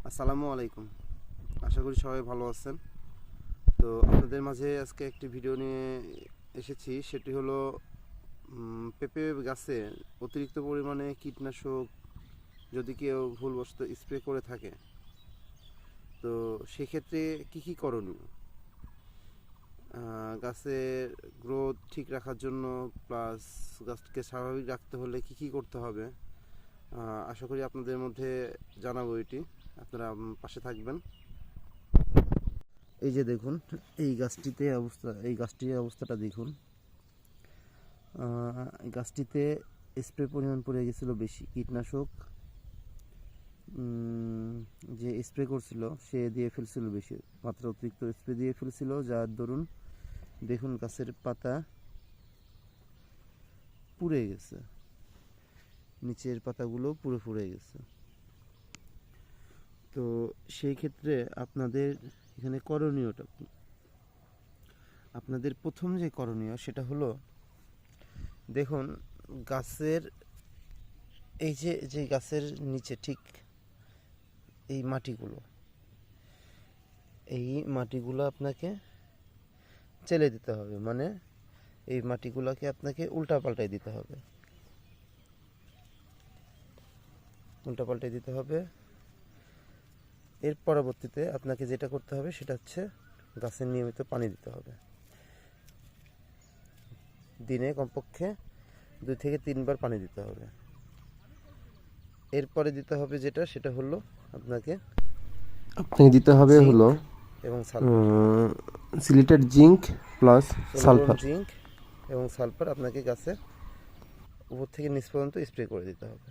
আসসালামু আলাইকুম। আশা করি সবাই ভালো আছেন। তো আপনাদের মাঝে আজকে একটি ভিডিও নিয়ে এসেছি, সেটি হলো পেঁপে গাছে অতিরিক্ত পরিমাণে কীটনাশক যদি কেউ ভুলবশত স্প্রে করে থাকে, তো সেক্ষেত্রে কী করণীয়, গাছের গ্রোথ ঠিক রাখার জন্য প্লাস গাছকে স্বাভাবিক রাখতে হলে কী করতে হবে, আশা করি আপনাদের মধ্যে জানাবো এটি। আপনারা পাশে থাকবেন। এই যে দেখুন, এই গাছটির অবস্থাটা দেখুন। গাছটিতে স্প্রে পরিমাণ পড়ে গেছিল বেশি, কীটনাশক যে স্প্রে করছিল সে দিয়ে ফেলছিল বেশি মাত্রা, অতিরিক্ত স্প্রে দিয়ে ফেলছিল, যার দরুন দেখুন গাছের পাতা পুড়ে গেছে, নিচের পাতাগুলো পুড়ে গেছে। তো সেই ক্ষেত্রে আপনাদের এখানে করণীয়টা কি? আপনাদের প্রথম যে করণীয় সেটা হলো, দেখুন গাছের এই যে গাছের নিচে ঠিক এই মাটিগুলো আপনাকে চেলে দিতে হবে, মানে এই মাটিগুলোকে আপনাকে উল্টা পাল্টাই দিতে হবে। এর পরবর্তীতে আপনাকে যেটা করতে হবে সেটা হচ্ছে গাছের নিয়মিত পানি দিতে হবে। দিনে কমপক্ষে 2 থেকে 3 বার পানি দিতে হবে। এরপরে দিতে হবে সেটা হলো আপনাকে দিতে হবে হলো এবং সিলিটেড জিঙ্ক প্লাস জিঙ্ক এবং সালফার আপনাকে গাছে উপর থেকে নিচ পর্যন্ত স্প্রে করে দিতে হবে।